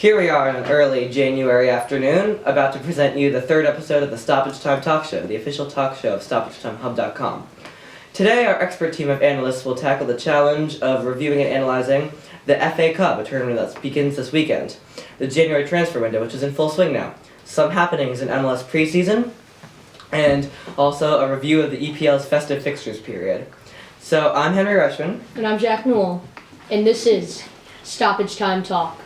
Here we are on an early January afternoon, about to present you the third episode of the Stoppage Time Talk Show, the official talk show of StoppageTimeHub.com. Today, our expert team of analysts will tackle the challenge of reviewing and analyzing the FA Cup, a tournament that begins this weekend, the January transfer window, which is in full swing now, some happenings in MLS preseason, and also a review of the EPL's festive fixtures period. So, I'm Henry Rushman. And I'm Jack Newell, and this is Stoppage Time Talk.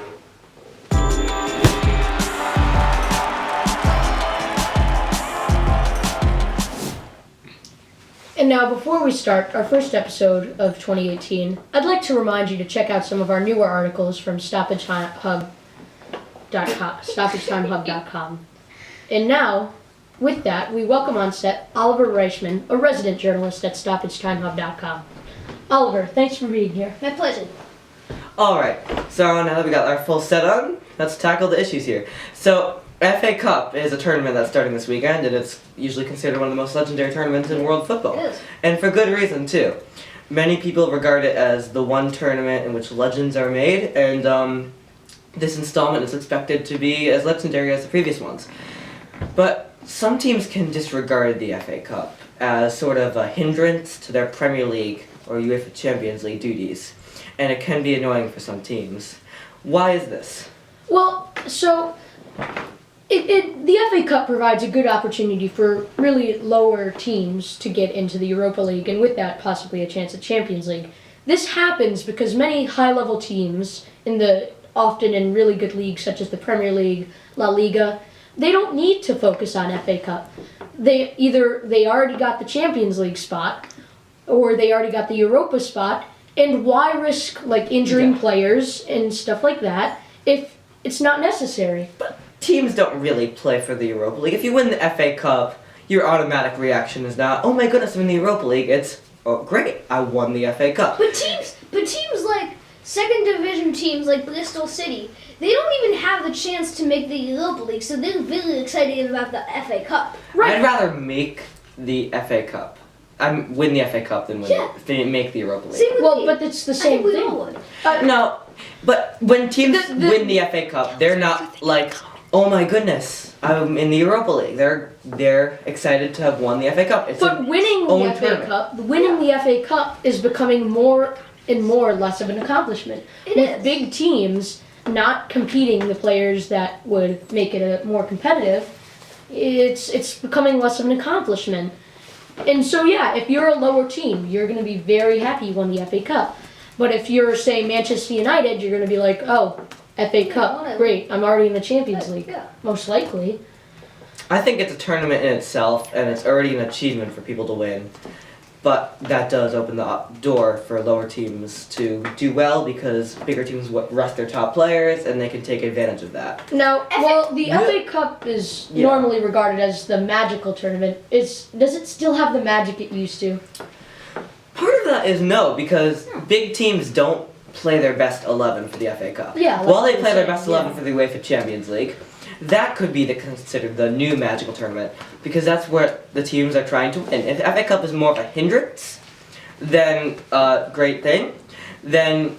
And now, before we start our first episode of 2018, I'd like to remind you to check out some of our newer articles from StoppageTimeHub.com. And now, with that, we welcome on set Oliver Reichman, a resident journalist at StoppageTimeHub.com. Oliver, thanks for being here. My pleasure. Alright, so now that we got our full set on, let's tackle the issues here. So, FA Cup is a tournament that's starting this weekend, and it's usually considered one of the most legendary tournaments in world football. It is. And for good reason, too. Many people regard it as the one tournament in which legends are made, and this installment is expected to be as legendary as the previous ones. But some teams can disregard the FA Cup as sort of a hindrance to their Premier League or UEFA Champions League duties, and it can be annoying for some teams. Why is this? Well, so the FA Cup provides a good opportunity for really lower teams to get into the Europa League, and with that, possibly a chance at Champions League. This happens because many high-level teams, often in really good leagues such as the Premier League, La Liga, they don't need to focus on FA Cup. They already got the Champions League spot, or they already got the Europa spot, and why risk injuring players and stuff like that if it's not necessary? But teams don't really play for the Europa League. If you win the FA Cup, your automatic reaction is not, oh my goodness, I'm in the Europa League. It's, oh great, I won the FA Cup. But teams like second division teams like Bristol City, they don't even have the chance to make the Europa League, so they're really excited about the FA Cup. Right. I'd rather make the FA Cup. Win the FA Cup than make the Europa League. But it's the same thing. I think we all would. No, but when teams win the FA Cup, they're not like, oh my goodness, I'm in the Europa League. They're excited to have won the FA Cup. Winning the FA Cup is becoming more and more less of an accomplishment. With big teams not competing the players that would make it more competitive, it's becoming less of an accomplishment. And so if you're a lower team, you're going to be very happy you won the FA Cup. But if you're, say, Manchester United, you're going to be like, oh, FA Cup, great, I'm already in the Champions League, most likely. I think it's a tournament in itself, and it's already an achievement for people to win. But that does open the door for lower teams to do well, because bigger teams rest their top players, and they can take advantage of that. Now, the FA Cup is normally regarded as the magical tournament. Does it still have the magic it used to? Part of that is no, because big teams don't play their best 11 for the FA Cup. Yeah, while they play their best 11 for the UEFA Champions League, that could be considered the new magical tournament, because that's where the teams are trying to win. If the FA Cup is more of a hindrance than a great thing, then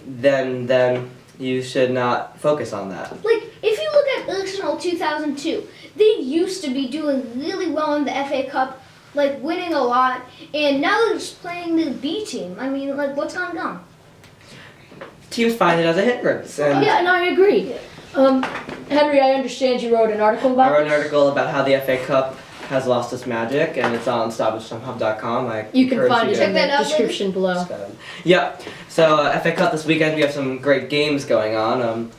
you should not focus on that. Like, if you look at Arsenal 2002, they used to be doing really well in the FA Cup, like winning a lot, and now they're just playing the B team. I mean, like, what's gone down? Teams find it as a hindrance. And I agree. Henry, I understand you wrote an article about this? I wrote an article about how the FA Cup has lost its magic, and it's on StoppagetimeHub.com. You can find it in the description below. Yeah. So FA Cup this weekend, we have some great games going on.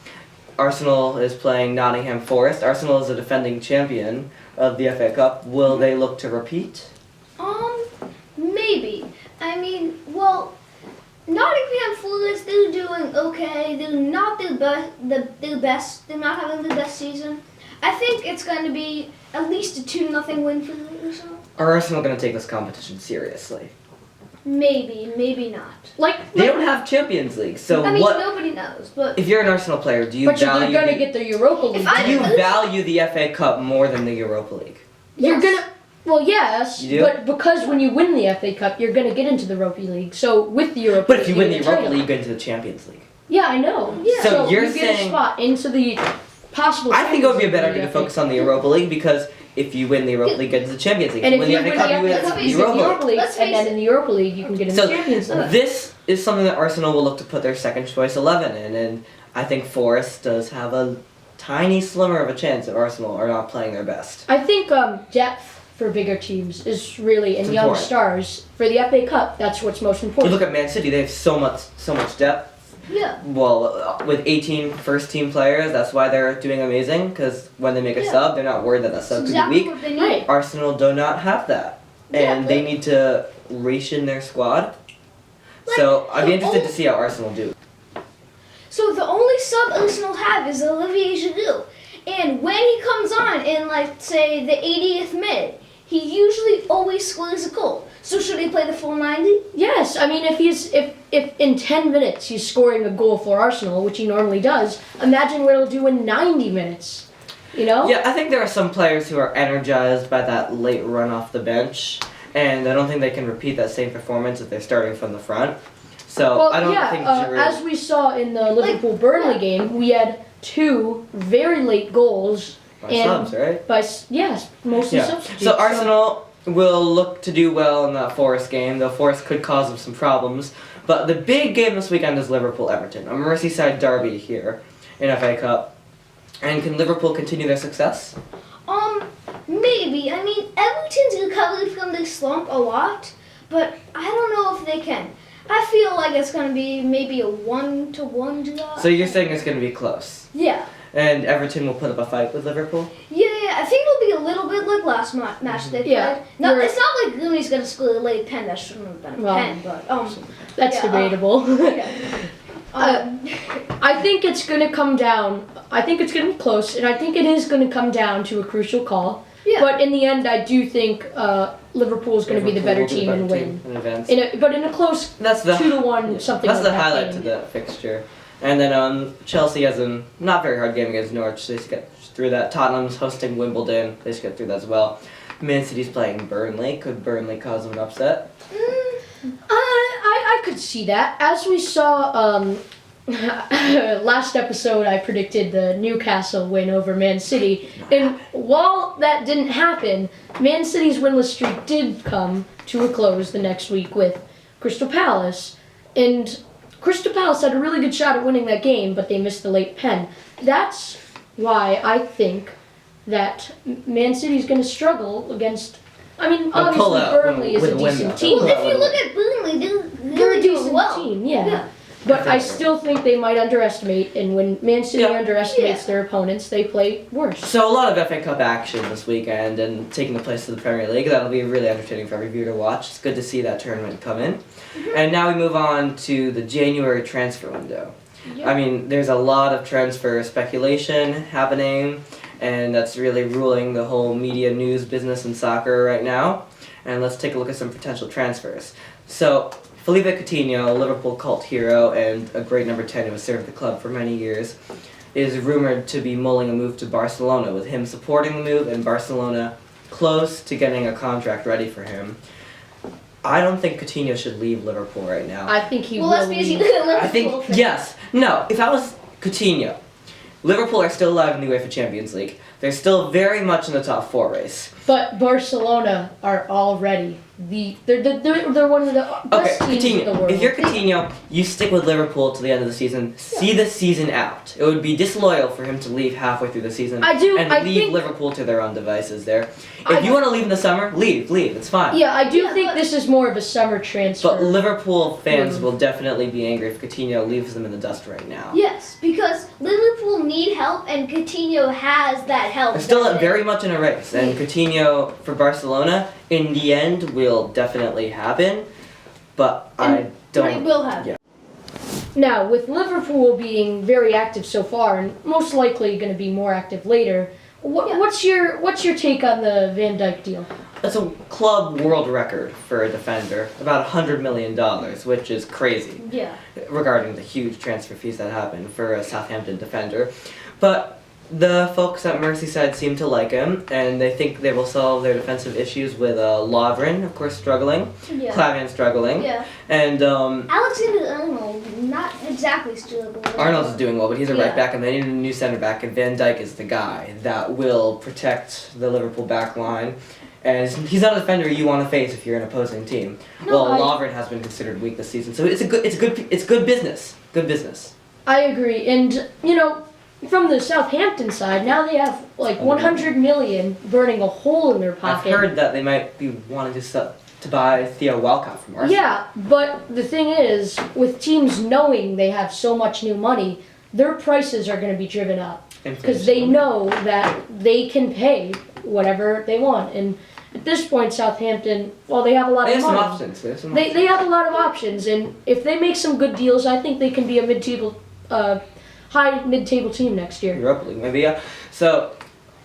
Arsenal is playing Nottingham Forest. Arsenal is a defending champion of the FA Cup. Will they look to repeat? Maybe. I mean, well, Nottingham Forest, they're doing okay. They're not their best. They're not having the best season. I think it's going to be at least a 2-0 win for Arsenal. Are Arsenal going to take this competition seriously? Maybe, maybe not. They don't have Champions League, so I mean, nobody knows. But if you're an Arsenal player, do you value? But you're going to get the Europa League. Do you value the FA Cup more than the Europa League? You're gonna. Well, yes, you do? But because when you win the FA Cup, you're going to get into the Europa League. So with the Europa League, but if you win the Europa League, you get into the Champions League. Yeah, I know. Yeah. So you're you get a spot into the possible. I think it would be a better Champions idea to League, focus on the Europa League because if you win the Europa League, get to the Champions League. And if Win you the win FA Cup, you the win FA Cup, the you get the Europa League. Europa League, Let's and then face in the Europa League you can get in the So Champions League. this is something that Arsenal will look to put their second choice 11 in, and I think Forest does have a tiny slimmer of a chance if Arsenal are not playing their best. I think depth for bigger teams is really, and It's young important. stars for the FA Cup. That's what's most You important. look at Man City; they have so much depth. Yeah. Well, with 18 first-team players, that's why they're doing amazing. Because when they make a Yeah. sub, they're not worried that that sub could be Exactly weak. what they need. Right. Arsenal do not have that, Yeah, and they but- need to ration their squad. So I'd be interested to see how Arsenal do. So the only sub Arsenal have is Olivier Giroud. And when he comes on in, like, say, the 80th minute, he usually always scores a goal. So should he play the full 90? Yes, I mean if in 10 minutes he's scoring a goal for Arsenal, which he normally does, imagine what he'll do in 90 minutes. You know? Yeah, I think there are some players who are energized by that late run off the bench, and I don't think they can repeat that same performance if they're starting from the front. So Well, I don't yeah, think Giroud. as we saw in the Liverpool-Burnley yeah. game, we had 2 very late goals By and subs, right? by yes, mostly Yeah. substitutes. So Arsenal will look to do well in that Forest game, though Forest could cause them some problems. But the big game this weekend is Liverpool-Everton, a Merseyside derby here in FA Cup. And can Liverpool continue their success? Maybe. I mean, Everton's recovered from their slump a lot, but I don't know if they can. I feel like it's going to be maybe a 1-1 draw. So you're saying it's going to be close. Yeah. And Everton will put up a fight with Liverpool? Yeah, I think it'll be a little bit like last match they Yeah. played. No, You're- it's not like Rooney's going to score a late pen. That shouldn't have been a Well, pen, but That's yeah, debatable. yeah. I think it's going to come down. I think it's going to be close, and I think it is going to come down to a crucial call. Yeah. But in the end, I do think Liverpool is going to be the better team and win. In advance. But in a close That's the 2-1 something. That's like the that highlight game. to the fixture. And then Chelsea has a not very hard game against Norwich. They just get through that. Tottenham's hosting Wimbledon. They just get through that as well. Man City's playing Burnley. Could Burnley cause them an upset? I could see that. As we saw last episode, I predicted the Newcastle win over Man City. And while that didn't happen, Man City's winless streak did come to a close the next week with Crystal Palace. And Crystal Palace had a really good shot at winning that game, but they missed the late pen. That's why I think that Man City's going to struggle against... I mean, They'll pull obviously out Burnley is with a a win, decent though. team. Well, if you look at Burnley, They're they're a doing decent well. team, yeah. Yeah. But I still think they might underestimate, and when Man City Yeah. underestimates Yeah. their opponents, they play worse. So a lot of FA Cup action this weekend and taking the place of the Premier League. That'll be really entertaining for every viewer to watch. It's good to see that tournament come in. And now we move on to the January transfer window. Yeah. I mean, there's a lot of transfer speculation happening, and that's really ruling the whole media news business in soccer right now. And let's take a look at some potential transfers. So, Felipe Coutinho, a Liverpool cult hero and a great number 10 who has served the club for many years, is rumored to be mulling a move to Barcelona, with him supporting the move and Barcelona close to getting a contract ready for him. I don't think Coutinho should leave Liverpool right now. I think he Well, will that's because you leave. look at I think, Liverpool. yes. No, if I was Coutinho, Liverpool are still alive in the UEFA Champions League. They're still very much in the top 4 race. But Barcelona are already they're one of the Okay, best teams in the Coutinho. world. If you're Coutinho, you stick with Liverpool to the end of the season. See the season out. It would be disloyal for him to leave halfway through the season I and leave think, Liverpool to their own devices there. I- If you want to leave in the summer, leave. It's fine. yeah, I do Yeah, think but- this is more of a summer transfer. But Liverpool fans Mhm. will definitely be angry if Coutinho leaves them in the dust right now. Yes, because Liverpool need help, and Coutinho has that help. They're still very much in a race, and Coutinho for Barcelona, in the end, will definitely happen. But I But it don't. will happen. Yeah. Now, with Liverpool being very active so far, and most likely going to be more active later, Yeah. what's your take on the Van Dijk deal? That's a club world record for a defender, about $100 million, which is crazy Yeah. regarding the huge transfer fees that happen for a Southampton defender. But the folks at Merseyside seem to like him, and they think they will solve their defensive issues with Lovren, of course, struggling, Yeah. Clavan struggling, Yeah. and Alexander-Arnold, not exactly still. Arnold's doing well, but he's a right Yeah. back, and they need a new center back, and Van Dijk is the guy that will protect the Liverpool back line. And he's not a defender you want to face if you're an opposing team. No, Well, Lovren has been considered weak this season, so it's good business. Good business. I agree, and from the Southampton side, now they have like 100 million burning a hole in their I've pocket. heard that they might be wanting to buy Theo Walcott from Arsenal. Yeah, but the thing is, with teams knowing they have so much new money, their prices are going to be driven up because they know that they can pay whatever they want. And at this point, Southampton, well, they have a lot They of have some money. options. They have a lot of options, and if they make some good deals, I think they can be a high mid-table team next year. Europa League, maybe, yeah. So,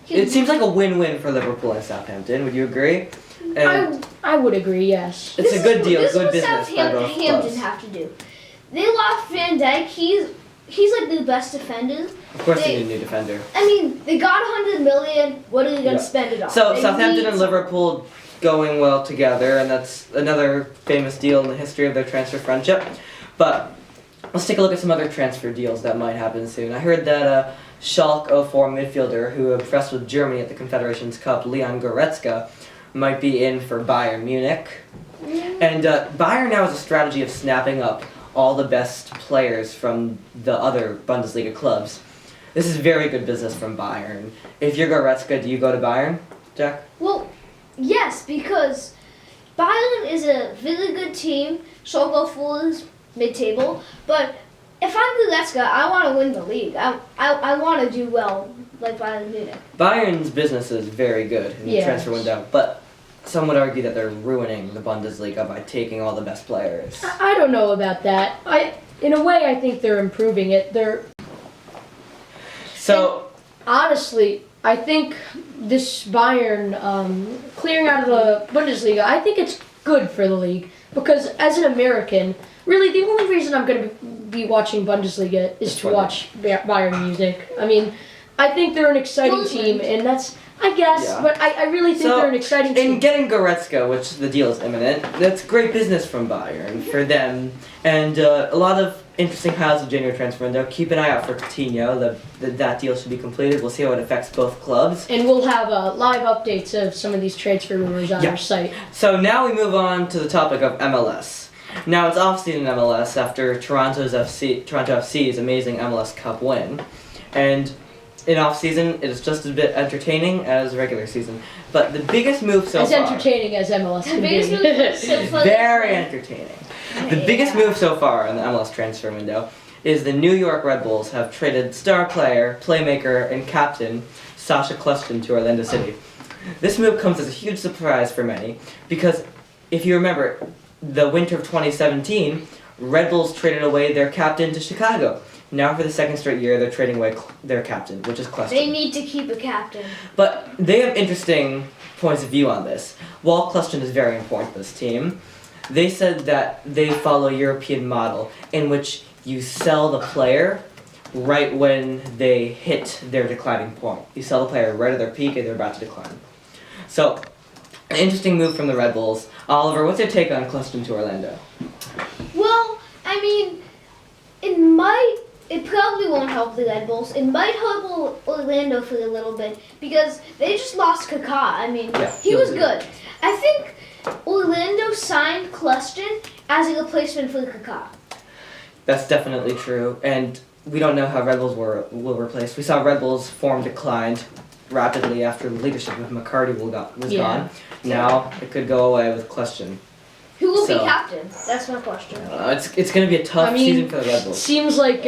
it seems like a win-win for Liverpool and Southampton. Would you agree? And I would agree, yes. it's a good deal, This good is what business by both Southampton clubs. have to do. They lost Van Dijk. He's like the best defender. Of course, they need a new defender. I mean, they got 100 million. What are they gonna Yeah. spend it on? So They Southampton need and Liverpool going well together, and that's another famous deal in the history of their transfer friendship. But let's take a look at some other transfer deals that might happen soon. I heard that Schalke 04 midfielder who impressed with Germany at the Confederations Cup, Leon Goretzka, might be in for Bayern Munich. And Bayern now has a strategy of snapping up all the best players from the other Bundesliga clubs. This is very good business from Bayern. If you're Goretzka, do you go to Bayern, Jack? Well, yes, because Bayern is a really good team. Schalke 04 is mid-table, but if I'm Goretzka, I want to win the league. I want to do well like Bayern Munich. Bayern's business is very good in the Yes. transfer window, but some would argue that they're ruining the Bundesliga by taking all the best players. I don't know about that. In a way, I think they're improving it. So, Honestly, I think this Bayern clearing out of the Bundesliga, I think it's good for the league because as an American, really the only reason I'm going to be watching Bundesliga is to watch Bayern Munich. I mean, I think they're an exciting team, and that's, I guess, Yeah. but I really think they're an exciting team. in getting Goretzka, which the deal is imminent, that's great business from Bayern for them, and a lot of interesting highlights of January transfer window. Keep an eye out for Coutinho. That deal should be completed. We'll see how it affects both clubs. And we'll have live updates of some of these transfer rumors on Yeah. our site. So now we move on to the topic of MLS. Now it's off-season MLS after Toronto FC's amazing MLS Cup win, and in off-season it is just as bit entertaining as regular season. But the biggest move so As far, entertaining as MLS can biggest be. move so far- very entertaining. The biggest move so far in the MLS transfer window is the New York Red Bulls have traded star player, playmaker, and captain Sasha Kljestan to Orlando City. This move comes as a huge surprise for many because if you remember, the winter of 2017, Red Bulls traded away their captain to Chicago. Now for the second straight year, they're trading away their captain, which is Kljestan. They need to keep a captain. But they have interesting points of view on this. While Kljestan is very important to this team, they said that they follow a European model in which you sell the player right when they hit their declining point. You sell the player right at their peak and they're about to decline. So, an interesting move from the Red Bulls. Oliver, what's your take on Kljestan to Orlando? Well, I mean, it probably won't help the Red Bulls. It might help Orlando for a little bit because they just lost Kaká. I mean, Yeah, he was he'll be good. I think Orlando signed Kljestan as a replacement for Kaká. That's definitely true, and we don't know how Red Bulls will replace. We saw Red Bulls form declined rapidly after the leadership of McCarty was Yeah. gone. Now it could go away with Kljestan. Who will So- be captain? That's my question. It's going to be a tough I mean, season for the Red Bulls. Seems like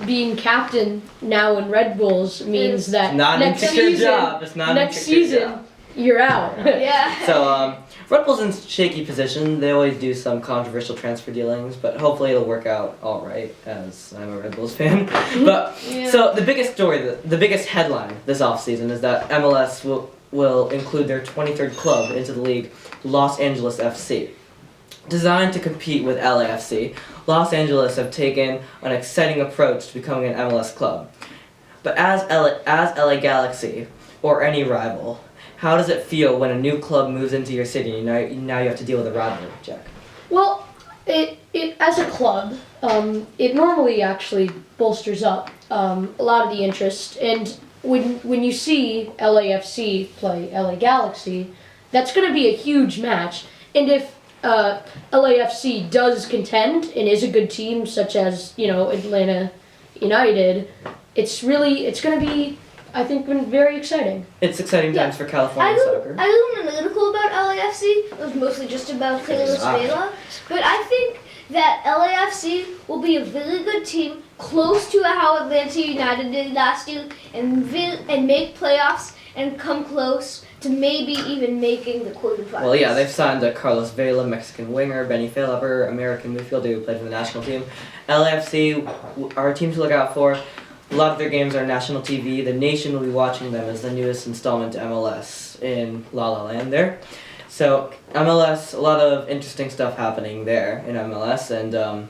being captain now in Red Bulls means that Not an next insecure season, job. It's not an next insecure season, job. you're out. Yeah. So, Red Bull's in shaky position. They always do some controversial transfer dealings, but hopefully it'll work out all right, as I'm a Red Bulls fan. But, Yeah. so the biggest story, the biggest headline this offseason is that MLS will include their 23rd club into the league, Los Angeles FC. Designed to compete with LAFC, Los Angeles have taken an exciting approach to becoming an MLS club. But as LA Galaxy or any rival, how does it feel when a new club moves into your city and now you have to deal with a rivalry, Jack? Well, it as a club, it normally actually bolsters up a lot of the interest. And when you see LAFC play LA Galaxy, that's going to be a huge match. And if LAFC does contend and is a good team, such as Atlanta United, it's going to be, I think, very exciting. It's exciting times for California soccer. I learned an article about LAFC. It was mostly just about Carlos Vela. But I think that LAFC will be a very good team, close to how Atlanta United did last year, and make playoffs and come close to maybe even making the quarterfinals. Well, yeah, they've signed Carlos Vela, Mexican winger, Benny Feliper, American midfielder who played for the national team. LAFC are teams to look out for. A lot of their games are on national TV. The nation will be watching them as the newest installment to MLS in La La Land there. So MLS, a lot of interesting stuff happening there in MLS, and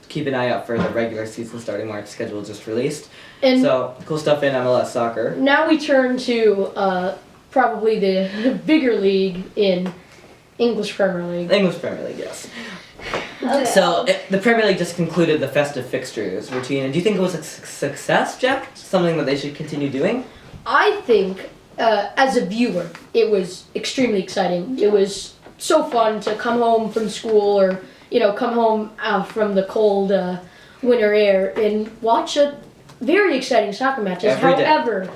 keep an eye out for the regular season starting March schedule just released. And so cool stuff in MLS soccer. now we turn to probably the bigger league in English Premier League. English Premier League, yes. Okay. So the Premier League just concluded the festive fixtures routine, and do you think it was a success, Jack? Something that they should continue doing? I think, as a viewer, it was extremely exciting. It was so fun to come home from school or, come home from the cold winter air and watch a very exciting soccer matches. Every day. However,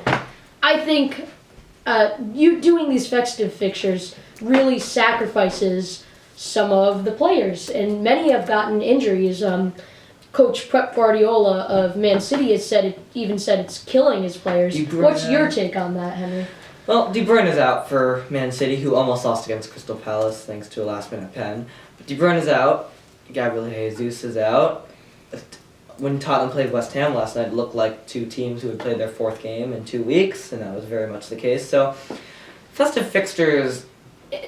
I think you doing these festive fixtures really sacrifices some of the players, and many have gotten injuries. Coach Pep Guardiola of Man City has said it's killing his players. What's your take on that, Henry? Well, De Bruyne is out for Man City, who almost lost against Crystal Palace thanks to a last-minute pen. But De Bruyne is out. Gabriel Jesus is out. When Tottenham played West Ham last night, it looked like two teams who had played their fourth game in 2 weeks, and that was very much the case. So, festive fixtures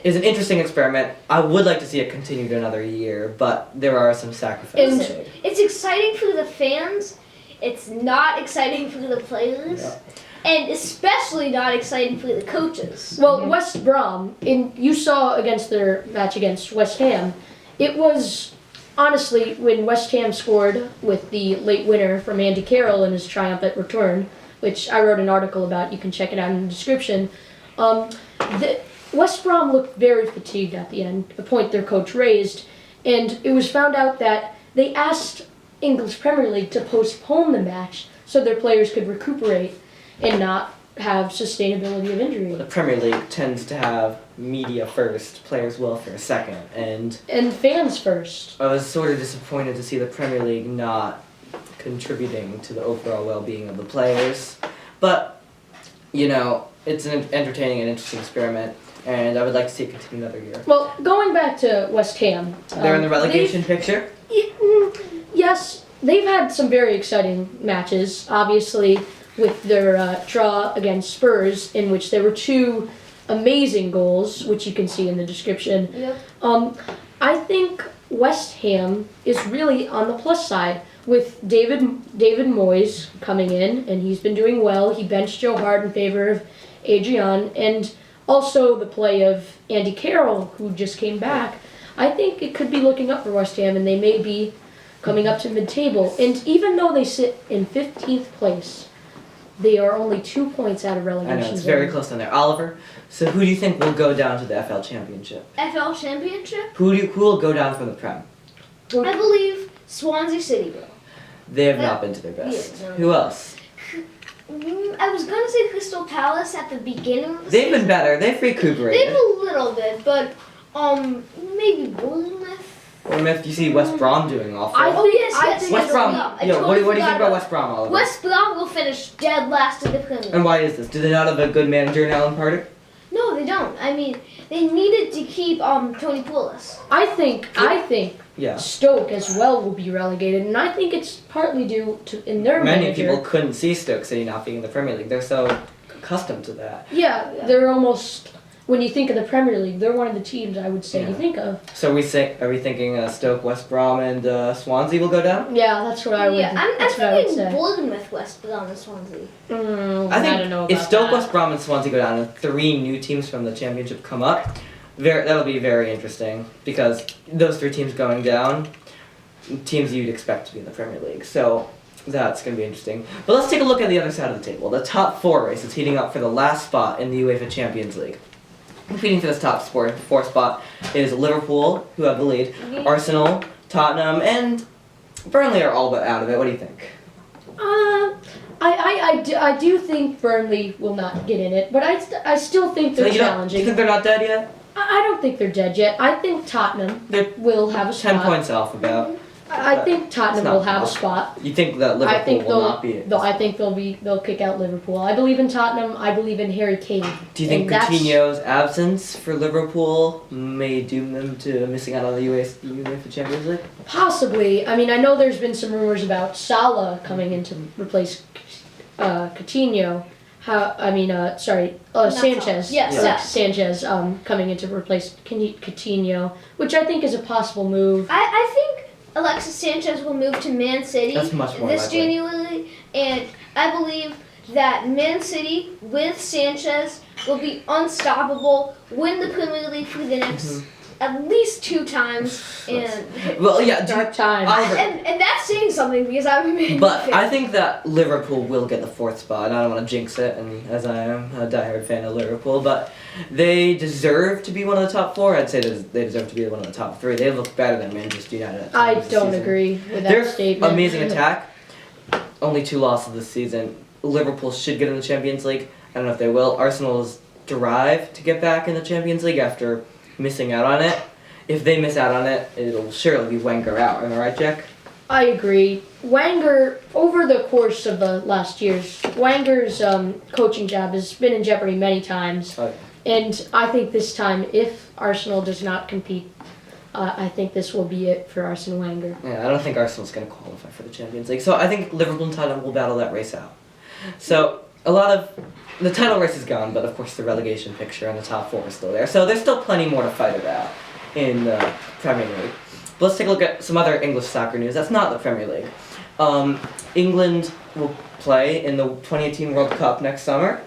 is an interesting experiment. I would like to see it continued another year, but there are some sacrifices. Listen, it's exciting for the fans. It's not exciting for the players. Yeah. And especially not exciting for the coaches. Well, West Brom, you saw against their match against West Ham, it was honestly when West Ham scored with the late winner from Andy Carroll in his triumphant return, which I wrote an article about. You can check it out in the description. West Brom looked very fatigued at the end, a point their coach raised, and it was found out that they asked English Premier League to postpone the match so their players could recuperate and not have sustainability of injury. The Premier League tends to have media first, players' welfare second, and fans first. I was sort of disappointed to see the Premier League not contributing to the overall well-being of the players. But, it's an entertaining and interesting experiment, and I would like to see it continue another year. Well, going back to West Ham. They're in the relegation picture? Yes, they've had some very exciting matches, obviously, with their draw against Spurs, in which there were 2 amazing goals, which you can see in the description. Yep. I think West Ham is really on the plus side with David Moyes coming in, and he's been doing well. He benched Joe Hart in favor of Adrian, and also the play of Andy Carroll, who just came back. I think it could be looking up for West Ham, and they may be coming up to mid-table. And even though they sit in 15th place, they are only 2 points out of relegation. I know, it's very close down there. Oliver, so who do you think will go down to the FL Championship? FL Championship? Who will go down from the Prem? I believe Swansea City will. They have not been to their best. Yeah, no. Who else? I was going to say Crystal Palace at the beginning of the They've season. been better. They've recuperated. They've a little bit, but maybe Bournemouth. Bournemouth, you see West Brom doing awful. Yes. West Brom. I Yo, totally what do you think forgot about West Brom, Oliver? West Brom will finish dead last in the Premier League. And why is this? Do they not have a good manager in Alan Pardew? No, they don't. I mean, they needed to keep Tony Pulis. I think Yeah. Stoke as well will be relegated, and I think it's partly due to their Many manager. people couldn't see Stoke City not being in the Premier League. They're so accustomed to that. Yeah, they're almost when you think of the Premier League, they're one of the teams I would say you think of. So are we thinking Stoke, West Brom, and Swansea will go down? Yeah, that's what I would. I'm that's what I would thinking say. Bournemouth, West Brom, and Swansea. I think don't know about if Stoke, that. West Brom, and Swansea go down, and 3 new teams from the Championship come up, that'll be very interesting because those 3 teams going down, teams you'd expect to be in the Premier League. So that's going to be interesting. But let's take a look at the other side of the table. The top 4 race is heating up for the last spot in the UEFA Champions League. Competing for this top 4 spot is Liverpool, who have the lead, Arsenal, Tottenham, and Burnley are all but out of it. What do you think? I do think Burnley will not get in it, but I still think they're Do you challenging. think they're not dead yet? I don't think they're dead yet. I think Tottenham They're will have a 10 spot. points off about. I think Tottenham not will have a much. spot. You think that I think Liverpool will not be? I think they'll kick out Liverpool. I believe in Tottenham. I believe in Harry Kane. Do you think And that's- Coutinho's absence for Liverpool may doom them to missing out on the UEFA Champions League? Possibly. I mean, I know there's been some rumors about Salah coming in to replace Coutinho. Sanchez. Salah. Yes. Sanchez coming in to replace Coutinho, which I think is a possible move. I think Alexis Sanchez will move to Man City That's much more this likely. January, and I believe that Man City with Sanchez will be unstoppable, win the Premier League for the next at least 2 times, and Well, yeah. Dark time. and that's saying something because I'm a Man But fan. I think that Liverpool will get the 4th spot. I don't want to jinx it, and as I am a diehard fan of Liverpool, but they deserve to be one of the top 4. I'd say they deserve to be one of the top 3. They look better than Manchester United. At I times this don't season. agree with that Their statement. amazing attack. Only 2 losses this season. Liverpool should get in the Champions League. I don't know if they will. Arsenal's drive to get back in the Champions League after missing out on it. If they miss out on it, it'll surely be Wenger out. Am I right, Jack? I agree. Wenger, over the course of the last years, Wenger's coaching job has been in jeopardy many times. Okay. And I think this time, if Arsenal does not compete, I think this will be it for Arsene Wenger. Yeah, I don't think Arsenal's going to qualify for the Champions League. So I think Liverpool and Tottenham will battle that race out. So a lot of the title race is gone, but of course the relegation picture and the top 4 is still there. So there's still plenty more to fight about in the Premier League. But let's take a look at some other English soccer news. That's not the Premier League. England will play in the 2018 World Cup next summer,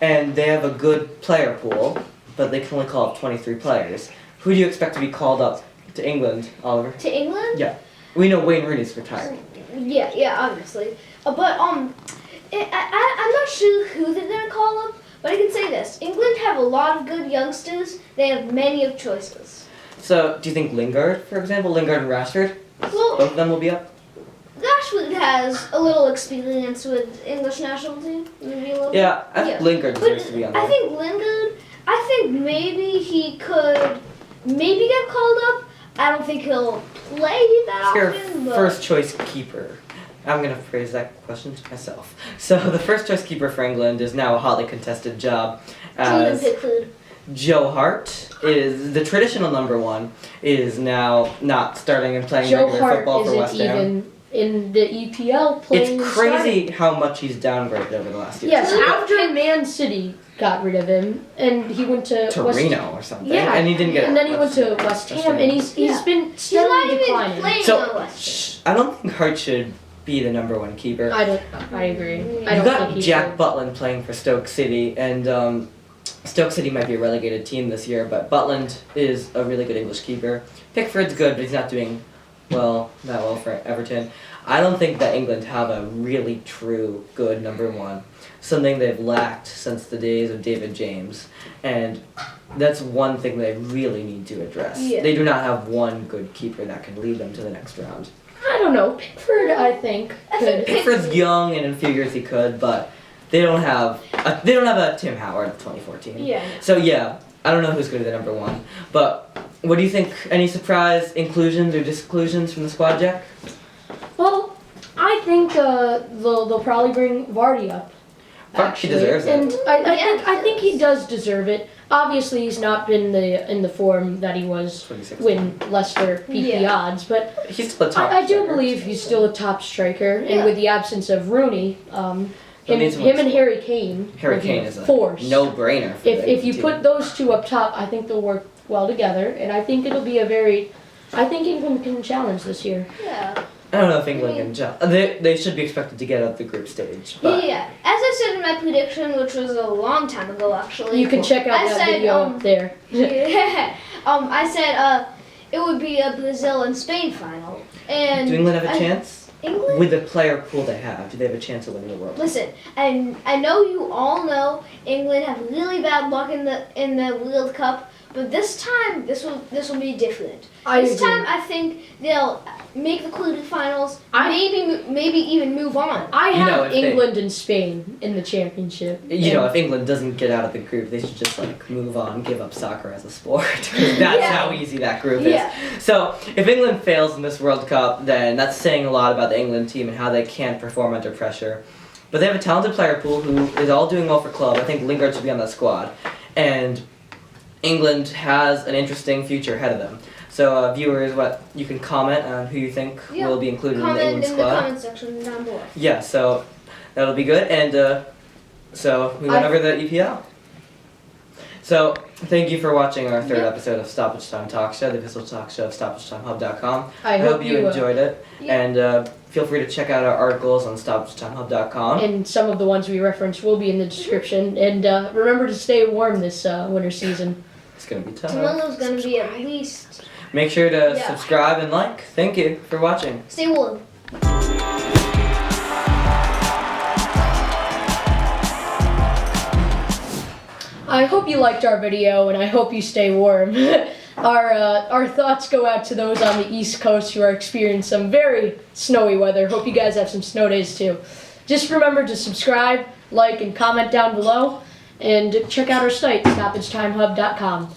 and they have a good player pool, but they can only call up 23 players. Who do you expect to be called up to England, Oliver? To England? Yeah. We know Wayne Rooney's retired. Yeah, obviously. But I'm not sure who they're gonna call up. But I can say this: England have a lot of good youngsters. They have many of choices. So, do you think Lingard, for example, Lingard and Rashford, Well, both of them will be up? Rashford has a little experience with English national team. Maybe a little. Yeah, I think Yeah. Lingard But deserves to be on there. I think Lingard. I think maybe he could maybe get called up. I don't think he'll play that Your often. But first choice keeper. I'm going to phrase that question to myself. So, the first choice keeper for England is now a hotly contested job Julian as Pickford. Joe Hart is the traditional number 1, is now not starting and playing Joe regular Hart football for isn't West Ham. even in the EPL playing. It's crazy how much he's downgraded over the last year. Yes, after Man City got rid of him, and he went to Torino or something. Yeah, And he didn't get and then he went to West Ham, and he's Yeah. been He's steadily not even declining. playing So, on West Ham. I don't think Hart should be the number 1 keeper. I agree. I You don't got think he Jack should. Butland playing for Stoke City, and Stoke City might be a relegated team this year, but Butland is a really good English keeper. Pickford's good, but he's not doing that well for Everton. I don't think that England have a really true good number 1, something they've lacked since the days of David James, and that's one thing they really need to address. Yeah. They do not have one good keeper that can lead them to the next round. I don't know. Pickford, I think, I think could. Pickford's young, and in a few years he could, but they don't have a Tim Howard of 2014. Yeah. So yeah, I don't know who's going to be the number 1, but what do you think? Any surprise inclusions or disclusions from the squad, Jack? Well, I think they'll probably bring Vardy up. He deserves it. And I think he does deserve it. Obviously, he's not been in the form that he was 2016. when Leicester beat the Yeah. odds, but He's still a top. I do striker. believe he's still a top striker. Yeah. And with the absence of Rooney, him and Harry Kane. Harry will be Kane is a force. no-brainer. For the If you team. put those two up top, I think they'll work well together, and I think it'll be I think England can challenge this year. Yeah. I don't know if England can jump. They should be expected to get out the group stage. But Yeah. As I said in my prediction, which was a long time ago, actually. You can check out that video up there. Yeah. I said it would be a Brazil and Spain final. And do England have a chance? England? With the player pool they have, do they have a chance of winning the World Cup? Listen, and I know you all know England have really bad luck in the World Cup, but this time this will be different. This time I think they'll make the quarterfinals, maybe even move on. I have England and Spain in the championship. If England doesn't get out of the group, they should just move on, give up soccer as a sport. That's how easy that group is. So if England fails in this World Cup, then that's saying a lot about the England team and how they can't perform under pressure. But they have a talented player pool who is all doing well for club. I think Lingard should be on that squad. And England has an interesting future ahead of them. So viewers, you can comment on who you think will be included in the England squad. Comment in the comment section down below. Yeah, so that'll be good. And so we went over the EPL. So thank you for watching our third episode of Stoppage Time Talk Show, the official talk show of StoppageTimeHub.com. I hope you enjoyed it. And feel free to check out our articles on StoppageTimeHub.com. And some of the ones we referenced will be in the description. And remember to stay warm this winter season. It's going to be tough. Tomorrow's going to be at least... Make sure to subscribe and like. Thank you for watching. Stay warm. I hope you liked our video, and I hope you stay warm. Our thoughts go out to those on the East Coast who are experiencing some very snowy weather. Hope you guys have some snow days too. Just remember to subscribe, like, and comment down below, and check out our site, StoppageTimeHub.com.